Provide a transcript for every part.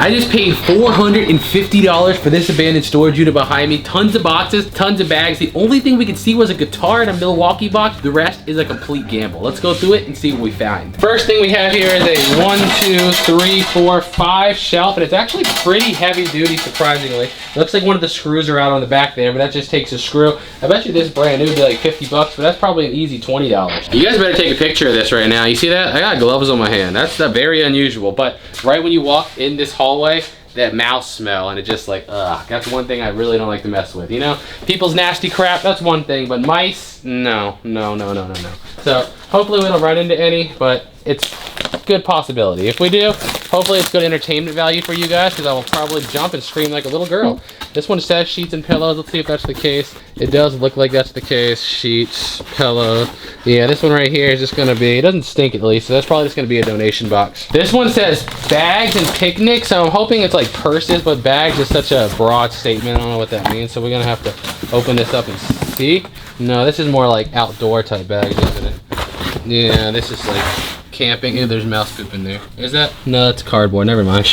I just paid $450 for this abandoned storage unit behind me. Tons of boxes, tons of bags. The only thing we could see was a guitar in a Milwaukee box. The rest is a complete gamble. Let's go through it and see what we find. First thing we have here is a 1, 2, 3, 4, 5 shelf, and it's actually pretty heavy duty, surprisingly. It looks like one of the screws are out on the back there, but that just takes a screw. I bet you this brand new would be like 50 bucks, but that's probably an easy $20. You guys better take a picture of this right now. You see that? I got gloves on my hand. That's very unusual, but right when you walk in this hallway, that mouse smell, and it just like, ugh, that's one thing I really don't like to mess with, you know? People's nasty crap, that's one thing, but mice, no. So hopefully we don't run into any, but it's a good possibility. If we do, hopefully it's good entertainment value for you guys, because I will probably jump and scream like a little girl. This one says sheets and pillows. Let's see if that's the case. It does look like that's the case. Sheets, pillows. Yeah, this one right here is just gonna be, it doesn't stink at least, so that's probably just gonna be a donation box. This one says bags and picnics, so I'm hoping it's like purses, but bags is such a broad statement. I don't know what that means, so we're gonna have to open this up and see. No, this is more like outdoor type bags, isn't it? Yeah, this is like camping. Ew, there's mouse poop in there. Is that? No, it's cardboard. Never mind.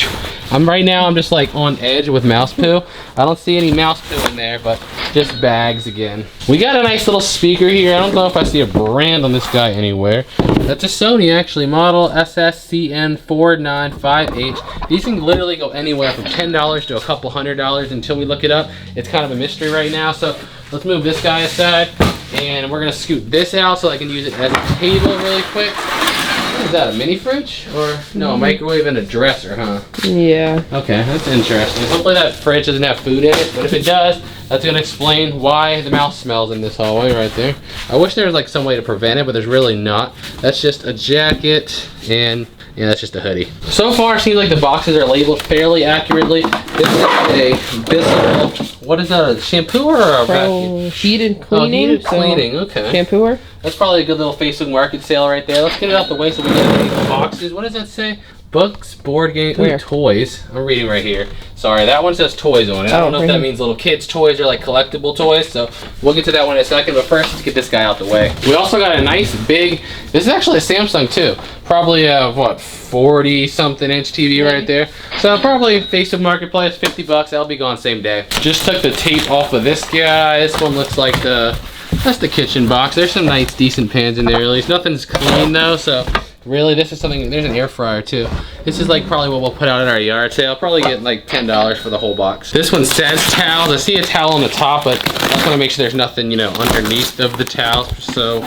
I'm just like on edge with mouse poo. I don't see any mouse poo in there, but just bags again. We got a nice little speaker here. I don't know if I see a brand on this guy anywhere. That's a Sony actually, model SSCN495H. These can literally go anywhere from $10 to a couple $100 until we look it up. It's kind of a mystery right now, so let's move this guy aside. And we're gonna scoot this out so I can use it as a table really quick. What is that, a mini fridge? Or no, a microwave and a dresser, huh? Yeah. Okay, that's interesting. Hopefully that fridge doesn't have food in it, but if it does, that's gonna explain why the mouse smells in this hallway right there. I wish there was like some way to prevent it, but there's really not. That's just a jacket, and yeah, that's just a hoodie. So far, it seems like the boxes are labeled fairly accurately. This is a Bissell, what is that, a shampooer or a vacuum? Heated cleaning. Oh, heated cleaning, okay. Shampooer. That's probably a good little Facebook market sale right there. Let's get it out the way so we get these boxes. What does that say? Books, board games, toys. I'm reading right here. Sorry, that one says toys on it. I don't know if that means little kids' toys or like collectible toys, so we'll get to that one in a second, but first let's get this guy out the way. We also got a nice big, this is actually a Samsung too. Probably a, what, 40-something inch TV right there. So probably Facebook Marketplace, 50 bucks, that'll be gone same day. Just took the tape off of this guy. This one looks like that's the kitchen box. There's some nice decent pans in there at least. Nothing's clean though, so really this is something, there's an air fryer too. This is like probably what we'll put out at our yard sale. Probably get like $10 for the whole box. This one says towels. I see a towel on the top, but I just want to make sure there's nothing, you know, underneath of the towels. So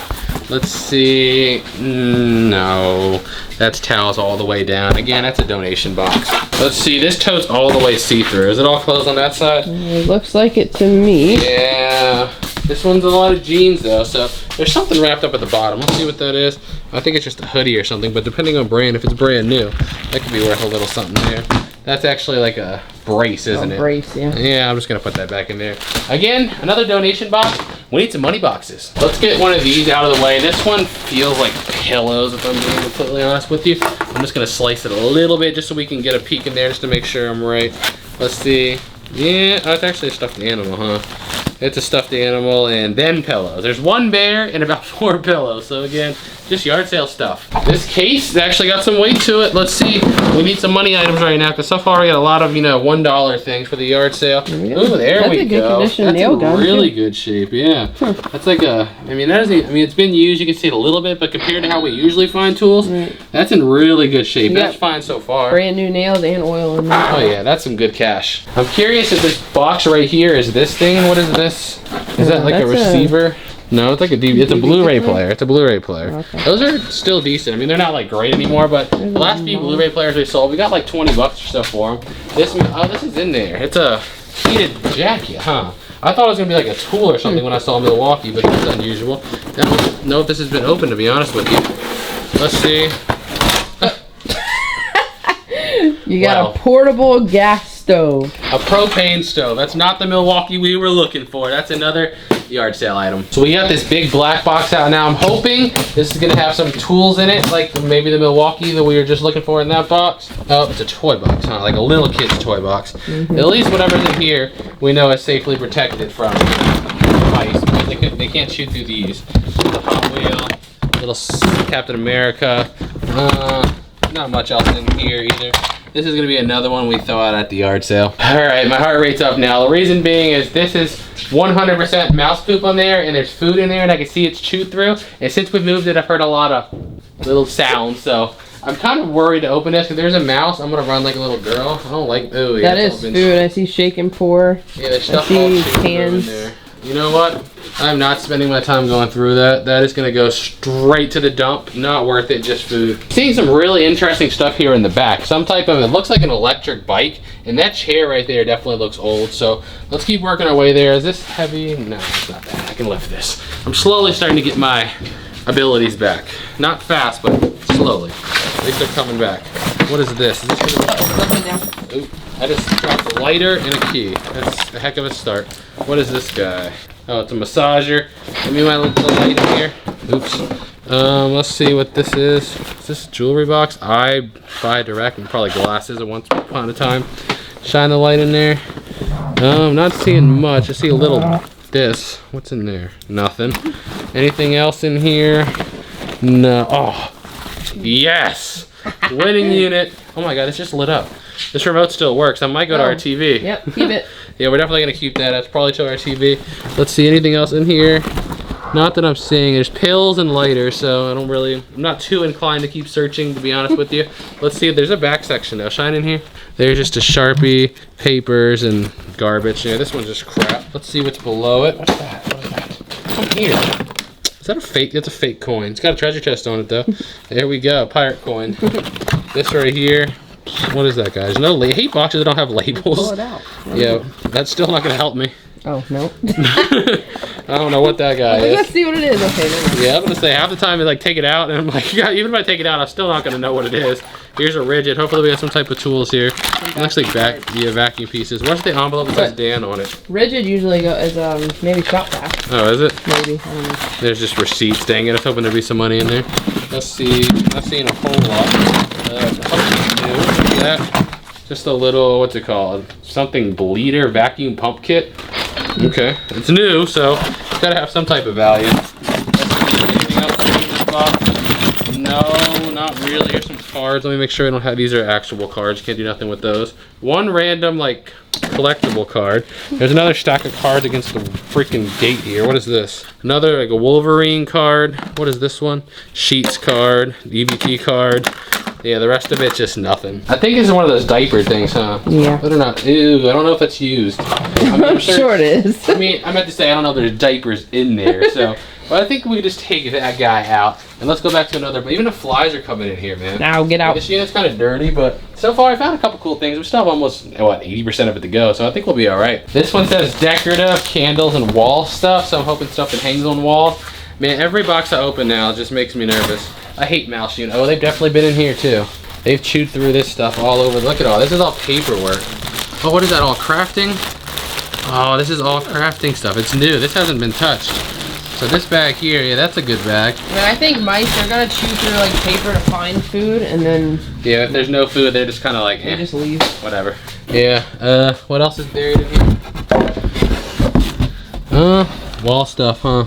let's see. No, that's towels all the way down. Again, that's a donation box. Let's see, this tote's all the way see-through. Is it all closed on that side? It looks like it to me. Yeah. This one's a lot of jeans though, so there's something wrapped up at the bottom. Let's see what that is. I think it's just a hoodie or something, but depending on brand, if it's brand new, that could be worth a little something there. That's actually like a brace, isn't it? Brace, yeah. Yeah, I'm just gonna put that back in there. Again, another donation box. We need some money boxes. Let's get one of these out of the way. This one feels like pillows, if I'm being completely honest with you. I'm just gonna slice it a little bit just so we can get a peek in there just to make sure I'm right. Let's see. Yeah, oh, it's actually a stuffed animal, huh? It's a stuffed animal and then pillows. There's one bear and about 4 pillows. So again, just yard sale stuff. This case actually got some weight to it. Let's see. We need some money items right now because so far we got a lot of, you know, $1 things for the yard sale. Yeah. Ooh, there we go. That's in really good shape. Yeah. That's like a, I mean, that isn't, I mean, it's been used. You can see it a little bit, but compared to how we usually find tools, that's in really good shape. That's fine so far. Brand new nails and oil in there. Oh yeah, that's some good cash. I'm curious if this box right here is this thing. What is this? Is that like a receiver? No, it's like a DVD. It's a Blu-ray player. It's a Blu-ray player. Okay. Those are still decent. I mean, they're not like great anymore, but the last few Blu-ray players we sold, we got like 20 bucks or so for them. This, oh, this is in there. It's a heated jacket, huh? I thought it was gonna be like a tool or something when I saw Milwaukee, but that's unusual. I don't know if this has been open, to be honest with you. Let's see. You got a portable gas stove. A propane stove. That's not the Milwaukee we were looking for. That's another yard sale item. So we got this big black box out now. I'm hoping this is gonna have some tools in it, like maybe the Milwaukee that we were just looking for in that box. Oh, it's a toy box, huh? Like a little kid's toy box. At least whatever's in here, we know is safely protected from mice. They can't shoot through these. The Hot Wheel, little Captain America. Not much else in here either. This is gonna be another one we throw out at the yard sale. All right, my heart rate's up now. The reason being is this is 100% mouse poop on there, and there's food in there, and I can see it's chewed through. And since we moved it, I've heard a lot of little sounds, so I'm kind of worried to open this because there's a mouse. I'm gonna run like a little girl. I don't like. Oh yeah. That is food. I see shake and pour. Yeah, there's stuff all shaken in there. You know what? I'm not spending my time going through that. That is gonna go straight to the dump. Not worth it, just food. Seeing some really interesting stuff here in the back. Some type of, it looks like an electric bike, and that chair right there definitely looks old. So let's keep working our way there. Is this heavy? No, it's not bad. I can lift this. I'm slowly starting to get my abilities back. Not fast, but slowly. At least they're coming back. What is this? Is this gonna be... Oop. I just dropped a lighter and a key. That's a heck of a start. What is this guy? Oh, it's a massager. Give me my little light in here. Oops. Let's see what this is. Is this a jewelry box? I buy direct, and probably glasses at once upon a time. Shine the light in there. I'm not seeing much. I see a little this. What's in there? Nothing. Anything else in here? No. Oh, yes. Winning unit. Oh my God, it's just lit up. This remote still works. I might go to our TV. Yep, keep it. Yeah, we're definitely going to keep that. That's probably to our TV. Let's see, anything else in here? Not that I'm seeing. There's pills and lighters, so I'm not too inclined to keep searching, to be honest with you. Let's see if there's a back section though. Shine in here. There's just a Sharpie, papers, and garbage. Yeah, this one's just crap. Let's see what's below it. What's that? What is that? Come here. Is that a fake? That's a fake coin. It's got a treasure chest on it though. There we go, pirate coin. This right here. What is that, guys? No, I hate boxes that don't have labels. Pull it out. Yeah, that's still not gonna help me. Oh, no. I don't know what that guy is. Let's see what it is. Okay, no. Yeah, I'm gonna say half the time I like take it out, and I'm like, yeah, even if I take it out, I'm still not gonna know what it is. Here's a rigid. Hopefully we have some type of tools here. It looks like vacuum pieces. What's the envelope that says Dan on it? Rigid usually is maybe shop vac. Oh, is it? Maybe. I don't know. There's just receipts. Dang it! I was hoping there'd be some money in there. Let's see. Not seeing a whole lot. Something new. Look at that. Just a little, what's it called? Something bleeder vacuum pump kit. Okay, it's new, so it's gotta have some type of value. Anything else in this box? No, not really. Here's some cards. Let me make sure I don't have, these are actual cards. Can't do nothing with those. One random, like, collectible card. There's another stack of cards against the freaking gate here. What is this? Another, like a Wolverine card. What is this one? Sheets card, EVT card. Yeah, the rest of it's just nothing. I think it's one of those diaper things, huh? Yeah. But they're not. Ew, I don't know if it's used. I'm sure it is. I mean, I meant to say I don't know if there's diapers in there, so. But I think we just take that guy out. And let's go back to another. But even the flies are coming in here, man. Now, get out. This unit's kind of dirty, but so far I found a couple cool things. We still have almost, what, 80% of it to go, so I think we'll be all right. This one says decorative, candles, and wall stuff, so I'm hoping stuff that hangs on walls. Man, every box I open now just makes me nervous. I hate mouse units. Oh, they've definitely been in here, too. They've chewed through this stuff all over. Look at all. This is all paperwork. Oh, what is that? All crafting? Oh, this is all crafting stuff. It's new. This hasn't been touched. So this bag here, yeah, that's a good bag. I think mice are gonna chew through like paper to find food, and then yeah, if there's no food, they're just kind of like they just leave. Whatever. Yeah. What else is buried in here? Wall stuff, huh?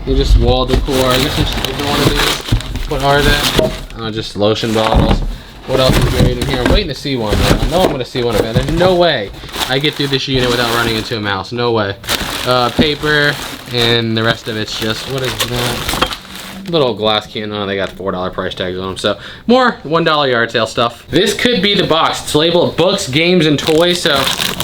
You just wall decor. I guess you should open one of these. What are they? Just lotion bottles. What else is buried in here? I'm waiting to see one, though. I know I'm gonna see one of it. There's no way I get through this unit without running into a mouse. No way. Paper, and the rest of it's just, what is that? Little glass can. Oh, they got $4 price tags on them. So more $1 yard sale stuff. This could be the box. It's labeled books, games, and toys. So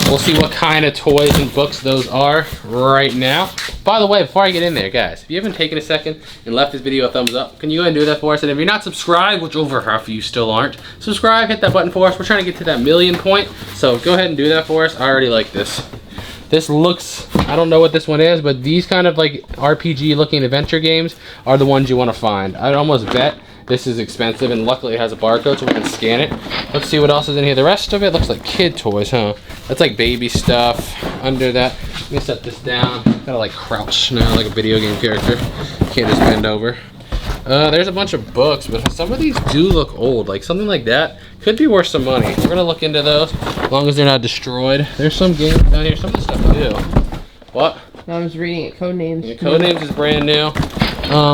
we'll see what kind of toys and books those are right now. By the way, before I get in there, guys, if you haven't taken a second and left this video a thumbs up, can you go ahead and do that for us? And if you're not subscribed, which over half of you still aren't, subscribe, hit that button for us. We're trying to get to that 1,000,000 point. So go ahead and do that for us. I already like this. This looks, I don't know what this one is, but these kind of like RPG looking adventure games are the ones you want to find. I'd almost bet this is expensive, and luckily it has a barcode so we can scan it. Let's see what else is in here. The rest of it looks like kid toys, huh? That's like baby stuff under that. Let me set this down. Gotta like crouch now like a video game character. Can't just bend over. There's a bunch of books, but some of these do look old. Like something like that could be worth some money. We're gonna look into those as long as they're not destroyed. There's some games down here. Some of the stuff do. What? I was reading it. Codenames. Yeah, Codenames is brand new.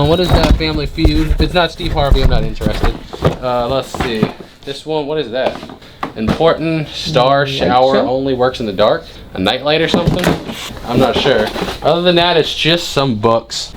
What is that? Family Feud. If it's not Steve Harvey, I'm not interested. Let's see. This one, what is that? Important star shower only works in the dark. A nightlight or something? I'm not sure. Other than that, it's just some books.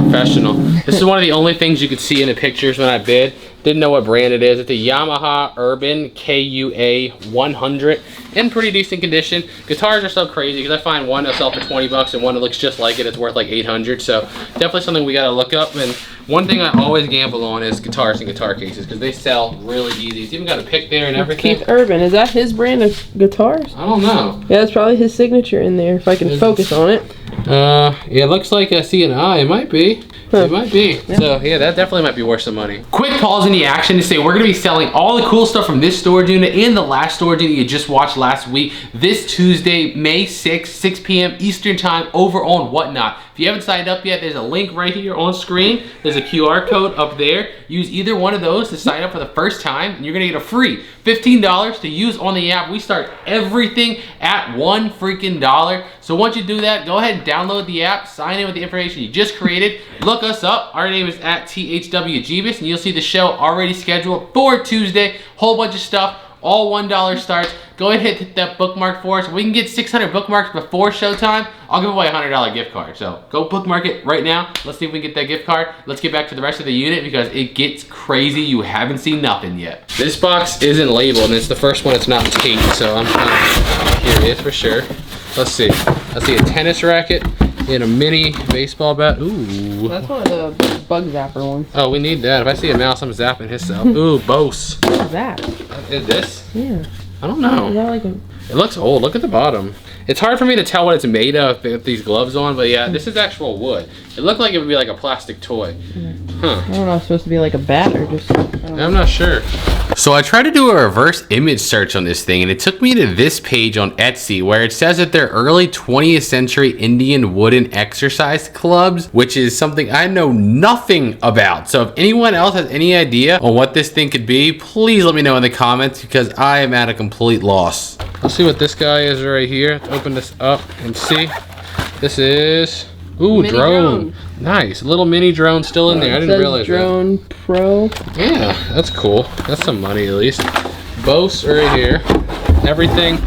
Professional. This is one of the only things you could see in the pictures when I bid. Didn't know what brand it is. It's a Yamaha Urban KUA 100 in pretty decent condition. Guitars are so crazy because I find one that'll sell for 20 bucks and one that looks just like it, it's worth like 800. So definitely something we gotta look up. And one thing I always gamble on is guitars and guitar cases because they sell really easy. It's even got a pick there and everything. Keith Urban, is that his brand of guitars? I don't know. Yeah, it's probably his signature in there if I can focus on it. Yeah, it looks like I see an eye. It might be. It might be. Yeah. So yeah, that definitely might be worth some money. Quick pause in the action to say we're gonna be selling all the cool stuff from this storage unit and the last storage unit you just watched last week this Tuesday, May 6th, 6 p.m. Eastern time over on Whatnot. If you haven't signed up yet, there's a link right here on screen. There's a QR code up there. Use either one of those to sign up for the first time, and you're gonna get a free $15 to use on the app. We start everything at $1 freaking dollar. So once you do that, go ahead and download the app, sign in with the information you just created, look us up. Our name is at THW Jebus, and you'll see the show already scheduled for Tuesday. Whole bunch of stuff. All $1 starts. Go ahead and hit that bookmark for us. If we can get 600 bookmarks before showtime, I'll give away a $100 gift card. So go bookmark it right now. Let's see if we can get that gift card. Let's get back to the rest of the unit because it gets crazy. You haven't seen nothing yet. This box isn't labeled and it's the first one it's not taped, so I'm kind of curious for sure. Let's see. I see a tennis racket and a mini baseball bat. Ooh. That's one of the bug zapper ones. Oh, we need that. If I see a mouse, I'm zapping himself. Ooh, Bose. What is that? Is this? Yeah. I don't know. Is that like a... It looks old. Look at the bottom. It's hard for me to tell what it's made of with these gloves on, but yeah, this is actual wood. It looked like it would be like a plastic toy. Huh. I don't know if it's supposed to be like a bat or just... I'm not sure. So I tried to do a reverse image search on this thing, and it took me to this page on Etsy where it says that they're early 20th century Indian wooden exercise clubs, which is something I know nothing about. So if anyone else has any idea on what this thing could be, please let me know in the comments because I am at a complete loss. Let's see what this guy is right here. Let's open this up and see. This is... Ooh, drone. Nice. Little mini drone still in there. I didn't realize Drone Pro. Yeah, that's cool. That's some money at least. Bose right here. Everything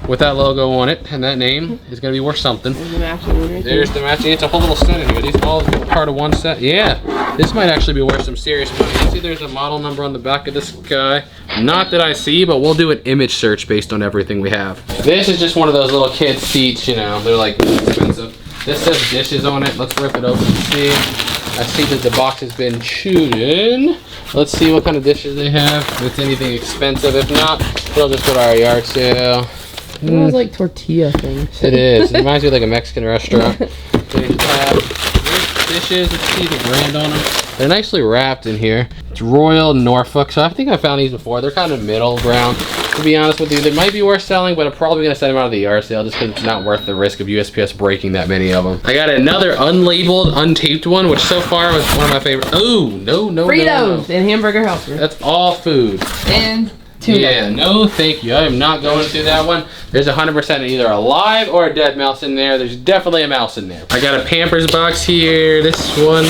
with that logo on it and that name is going to be worth something. There's the matching one right there. There's the matching. It's a whole little set in here. These all part of one set. Yeah, this might actually be worth some serious money. You see there's a model number on the back of this guy. Not that I see, but we'll do an image search based on everything we have. This is just one of those little kid seats, you know. They're like expensive. This says dishes on it. Let's rip it open and see. I see that the box has been chewed in. Let's see what kind of dishes they have. If it's anything expensive. If not, it'll just go to our yard sale. It smells like tortilla things. It is. It reminds me of like a Mexican restaurant. They have dishes. Let's see the brand on them. They're nicely wrapped in here. It's Royal Norfolk. So I think I found these before. They're kind of middle ground. To be honest with you, they might be worth selling, but I'm probably going to send them out of the yard sale just because it's not worth the risk of USPS breaking that many of them. I got another unlabeled, untaped one, which so far was one of my favorites. Oh, no. Fritos and hamburger helper. That's all food. And tuna. Yeah, no thank you. I am not going through that one. There's 100% either a live or a dead mouse in there. There's definitely a mouse in there. I got a Pampers box here. This one.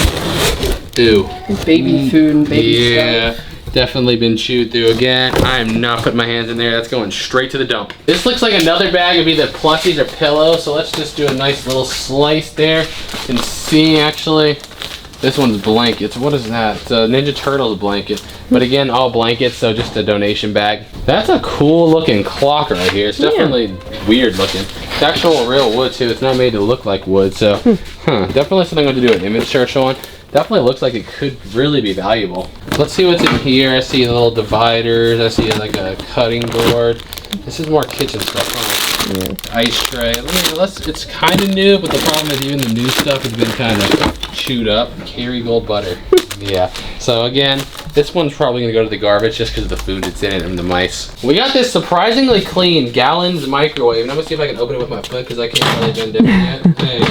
Ew. Baby food and baby stuff. Definitely been chewed through again. I am not putting my hands in there. That's going straight to the dump. This looks like another bag of either plushies or pillows. So let's just do a nice little slice there. You can see actually, this one's blankets. What is that? It's a Ninja Turtles blanket. But again, all blankets, so just a donation bag. That's a cool looking clock right here. It's definitely weird looking. It's actual real wood too. It's not made to look like wood. So, definitely something I'm going to do an image search on. Definitely looks like it could really be valuable. Let's see what's in here. I see little dividers. I see like a cutting board. This is more kitchen stuff, huh? Yeah. Ice tray. It's kind of new, but the problem is even the new stuff has been kind of chewed up. Kerrygold butter. Yeah. So again, this one's probably going to go to the garbage just because of the food that's in it and the mice. We got this surprisingly clean Gallons microwave. And I'm going to see if I can open it with my foot because I can't really bend it yet. Hey.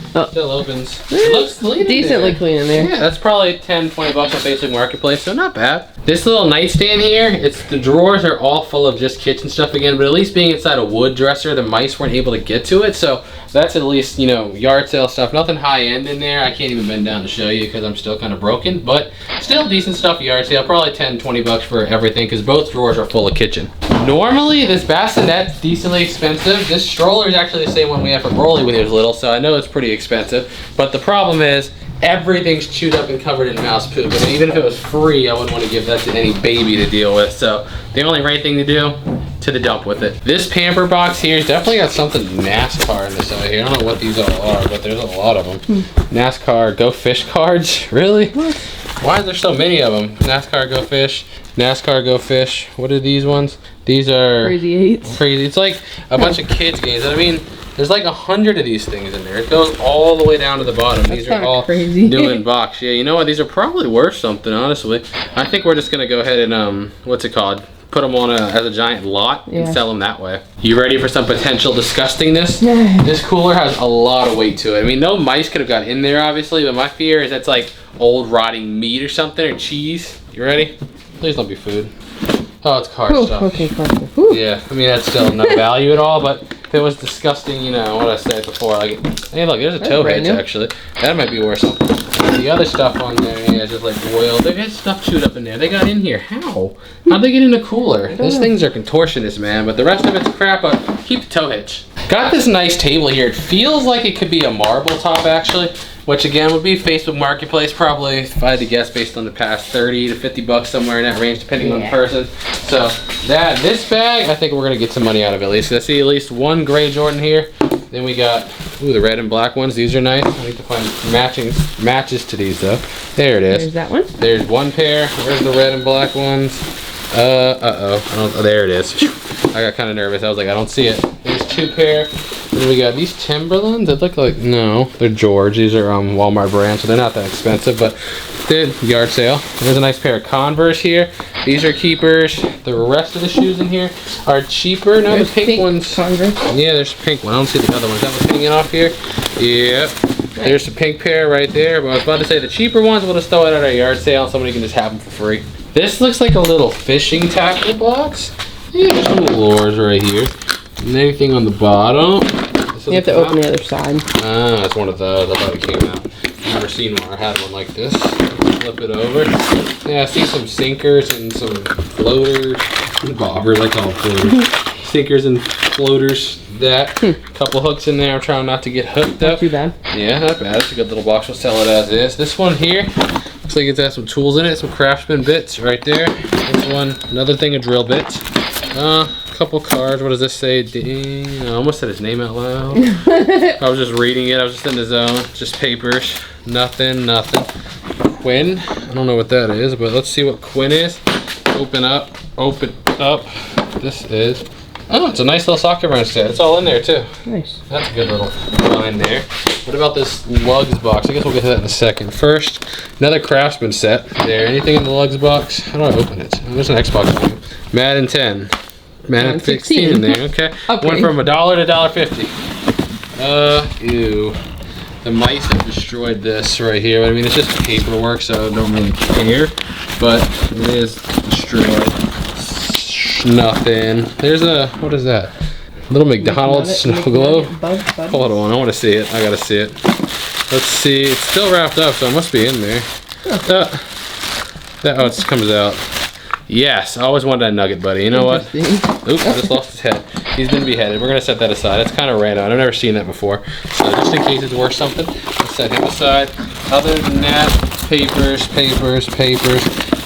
Still opens. It looks clean. Decently clean in there. Yeah, that's probably 10, 20 bucks on Facebook Marketplace, so not bad. This little nightstand here, the drawers are all full of just kitchen stuff again, but at least being inside a wood dresser, the mice weren't able to get to it, so that's at least, you know, yard sale stuff. Nothing high end in there. I can't even bend down to show you because I'm still kind of broken, but still decent stuff yard sale. Probably 10, 20 bucks for everything because both drawers are full of kitchen. Normally, this bassinette's decently expensive. This stroller is actually the same one we had for Broly when he was little, so I know it's pretty expensive. But the problem is, everything's chewed up and covered in mouse poop. And even if it was free, I wouldn't want to give that to any baby to deal with. So the only right thing to do, to the dump with it. This pamper box here has definitely got something NASCAR in this out here. I don't know what these all are, but there's a lot of them. NASCAR Go Fish cards? Really? What? Why are there so many of them? NASCAR Go Fish, NASCAR Go Fish. What are these ones? These are Crazy 8s. Crazy. It's like a bunch of kids games. I mean, there's like 100 of these things in there. It goes all the way down to the bottom. That's these are all crazy. new in box. Yeah, you know what? These are probably worth something, honestly. I think we're just gonna go ahead and what's it called? Put them on as a giant lot and sell them that way. You ready for some potential disgustingness? Yeah. This cooler has a lot of weight to it. I mean, no mice could have got in there, obviously, but my fear is that's like old rotting meat or something, or cheese. You ready? Please don't be food. Oh, it's car stuff. Okay, yeah, I mean, that's still no value at all, but if it was disgusting, you know, what I said before, like, hey, look, there's a toe hitch, actually. That might be worth something. The other stuff on there, yeah, just like oil. They got stuff chewed up in there. They got in here. How? How'd they get in the cooler? Those things are contortionist, man, but the rest of it's crap. Keep the toe hitch. Got this nice table here. It feels like it could be a marble top, actually, which again would be Facebook Marketplace, probably, if I had to guess, based on the past 30 to 50 bucks, somewhere in that range, depending on the person. So this bag, I think we're gonna get some money out of it at least. I see at least one gray Jordan here. Then we got, ooh, the red and black ones. These are nice. I need to find matches to these though. There it is. There's that one. There's one pair. Where's the red and black ones? Oh, there it is. I got kind of nervous. I was like, I don't see it. There's two pair. Then we got these Timberlands. They look like, no, they're George. These are Walmart brand, so they're not that expensive, but did yard sale. There's a nice pair of Converse here. These are keepers. The rest of the shoes in here are cheaper. No, there's the pink ones. Converse. Yeah, there's a pink one. I don't see the other ones. That one's hanging off here. Yep. There's a pink pair right there. But I was about to say the cheaper ones, we'll just throw it at our yard sale and somebody can just have them for free. This looks like a little fishing tackle box. Yeah, there's some lures right here. And anything on the bottom. You have to open the other side. Ah, that's one of those. I thought it came out. I've never seen one. I had one like this. Flip it over. Yeah, I see some sinkers and some floaters. Bobbers, I call them floaters. Sinkers and floaters. That. Couple hooks in there. I'm trying not to get hooked up. Not too bad. Yeah, not bad. It's a good little box. We'll sell it as is. This one here looks like it's got some tools in it. Some craftsman bits right there. This one, another thing of drill bits. Couple cards. What does this say? Dang, I almost said his name out loud. I was just reading it. I was just in the zone. Just papers. Nothing. Quinn. I don't know what that is, but let's see what Quinn is. Open up. This is. Oh, it's a nice little socket wrench set. It's all in there too. Nice. That's a good little line there. What about this lugs box? I guess we'll get to that in a second. First, another craftsman set. There, anything in the lugs box? How do I open it? Oh, there's an Xbox game. Madden 10. Madden 16 in there, okay. Went from $1 to $1.50. Ew. The mice have destroyed this right here. I mean, it's just paperwork, so I don't really care. But it is destroyed. Nothing. There's a, what is that? Little McDonald's snow globe. Hold on, I want to see it. I gotta see it. Let's see. It's still wrapped up, so it must be in there. Oh, it comes out. Yes, I always wanted that nugget, buddy. You know what? Oops, I just lost his head. He's been beheaded. We're gonna set that aside. That's kind of random. I've never seen that before. So just in case it's worth something, let's set him aside. Other than that, papers,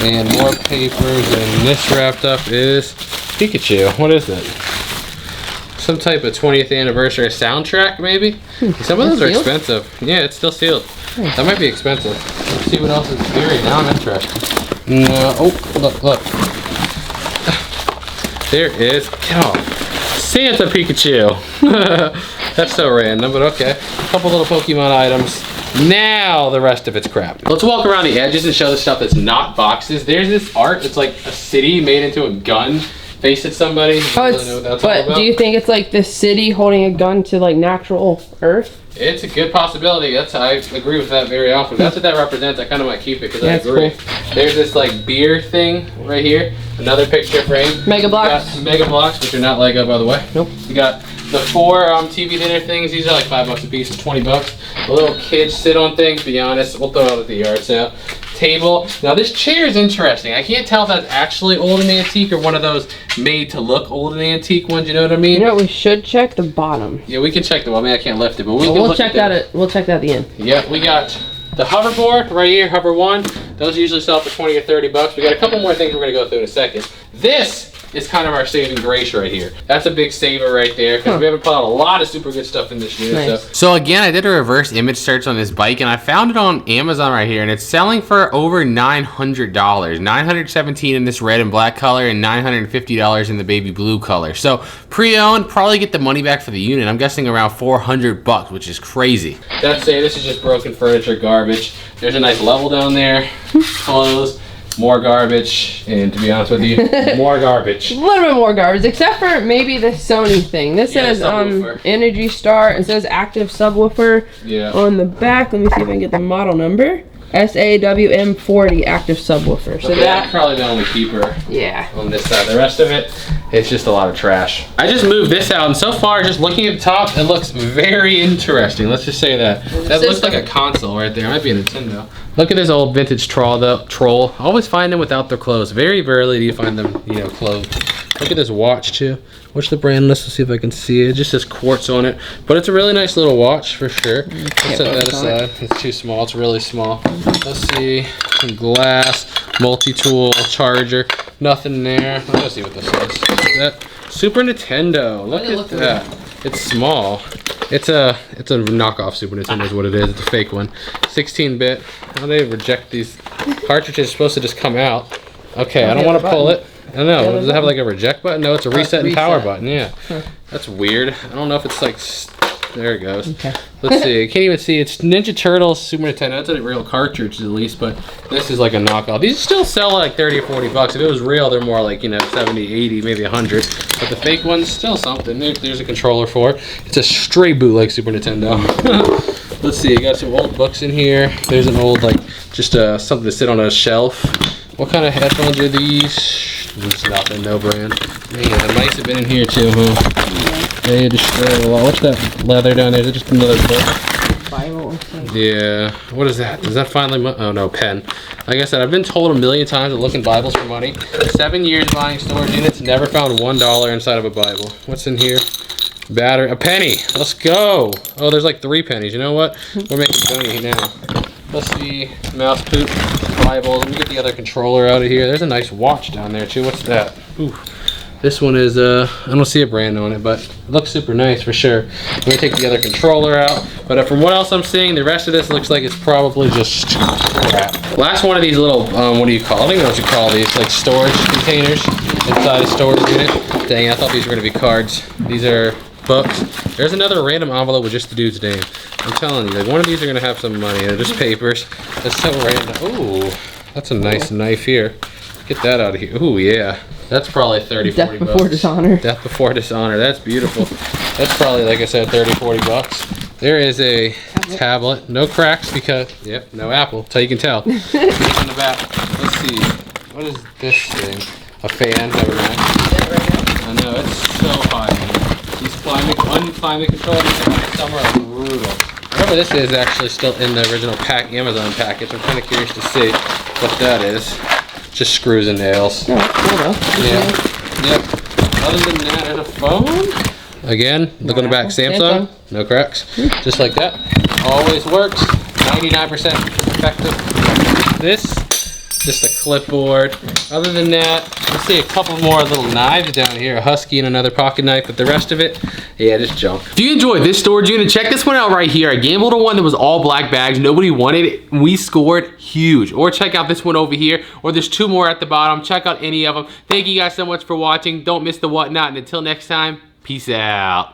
and more papers. And this wrapped up is Pikachu. What is it? Some type of 20th anniversary soundtrack, maybe? Some of those are expensive. Yeah, it's still sealed. That might be expensive. Let's see what else is buried. Now I'm interested. No. Oh, look. There it is. Get off. Santa Pikachu. That's so random, but okay. A couple little Pokemon items. Now the rest of it's crap. Let's walk around the edges and show the stuff that's not boxes. There's this art. It's like a city made into a gun. face at somebody. Oh, really know what that's all but about. do you think it's like the city holding a gun to like natural earth? It's a good possibility. I agree with that very often. That's what that represents. I kind of might keep it because I agree. Cool. There's this like beer thing right here. Another picture frame. Mega blocks. Mega blocks, which are not Lego, by the way. Nope. You got the 4 TV dinner things. These are like $5 a piece, so 20 bucks. The little kids sit on things. Be honest, we'll throw it out at the yard sale. Table. Now this chair is interesting. I can't tell if that's actually old and antique or one of those made to look old and antique ones. You know what I mean? You know what we should check? The bottom. Yeah, we can check the. Well, I mean, I can't lift it, but we'll check that. We'll check that at the end. Yeah, we got the hoverboard right here, Hover 1. Those usually sell for 20 or 30 bucks. We got a couple more things we're gonna go through in a second. This is kind of our saving grace right here. That's a big saver right there because we haven't put out a lot of super good stuff in this year. Nice. So again, I did a reverse image search on this bike and I found it on Amazon right here and it's selling for over $900. $917 in this red and black color and $950 in the baby blue color. So pre-owned, probably get the money back for the unit. I'm guessing around 400 bucks, which is crazy. That's it. This is just broken furniture, garbage. There's a nice level down there. Clothes. More garbage, and to be honest with you, more garbage. A little bit more garbage, except for maybe the Sony thing. This says Energy Star. It says active subwoofer on the back. Let me see if I can get the model number. SAWM40 active subwoofer. So that's probably the only keeper on this side. The rest of it, it's just a lot of trash. I just moved this out, and so far, just looking at the top, it looks very interesting. Let's just say that. That looks like a console right there. It might be a Nintendo. Look at this old vintage troll. I always find them without their clothes. Very rarely do you find them, clothed. Look at this watch too. What's the brand list? Let's see if I can see it. It just says quartz on it, but it's a really nice little watch for sure. Let's set that aside. It's too small. It's really small. Let's see. Some glass, multi-tool, charger. Nothing there. Let's see what this is. That Super Nintendo. Look at that. It's small. It's a knockoff Super Nintendo is what it is. It's a fake one. 16-bit. How do they reject these cartridges? Supposed to just come out. Okay, I don't want to pull it. I don't know. Does it have like a reject button? No, it's a reset and power button. Yeah. That's weird. I don't know if it's like. There it goes. Okay. Let's see. I can't even see. It's Ninja Turtles Super Nintendo. That's a real cartridge at least, but this is like a knockoff. These still sell like 30 or 40 bucks. If it was real, they're more like 70, 80, maybe 100. But the fake one's still something. There's a controller for it. It's a straight bootleg Super Nintendo. Let's see. You got some old books in here. There's an old just something to sit on a shelf. What kind of headphones are these? It's nothing, no brand. Man, the mice have been in here too, huh? They destroyed a lot. What's that leather down there? Is it just another book? Bible. Yeah. What is that? Is that finally? Oh no, pen. Like I said, I've been told a million times to look in Bibles for money. 7 years buying storage units, never found $1 inside of a Bible. What's in here? Battery. A penny. Let's go. Oh, there's like 3 pennies. You know what? We're making money now. Let's see. Mouse poop. Bibles. Let me get the other controller out of here. There's a nice watch down there too. What's that? Ooh. This one is, I don't see a brand on it, but it looks super nice for sure. I'm gonna take the other controller out, but from what else I'm seeing, the rest of this looks like it's probably just crap. Last one of these little, what do you call it? I don't even know what you call these, like storage containers inside a storage unit. Dang, I thought these were gonna be cards. These are books. There's another random envelope with just the dude's name. I'm telling you, like one of these are gonna have some money. They're just papers. It's so random. Ooh, that's a nice knife here. Get that out of here. Ooh, yeah. That's probably 30, 40 bucks. Death before dishonor. Death before dishonor. That's beautiful. That's probably, like I said, 30, 40 bucks. There is a tablet. No cracks because, yep, no Apple. That's how you can tell. In the back. Let's see. What is this thing? A fan. Never mind. I know, it's so hot. These unclimate controllers somewhere like brutal. Whatever this is actually still in the original Amazon package. I'm kind of curious to see what that is. Just screws and nails. Oh, cool though. Yeah. Yep. Other than that, and a phone. Again, look on the back. Samsung. No cracks. Just like that. Always works. 99% effective. This, just a clipboard. Other than that, let's see a couple more little knives down here. A Husky and another pocket knife, but the rest of it, yeah, just junk. If you enjoyed this storage unit, check this one out right here. I gambled on one that was all black bags. Nobody wanted it. We scored huge. Or check out this one over here. Or there's 2 more at the bottom. Check out any of them. Thank you guys so much for watching. Don't miss the whatnot. And until next time, peace out.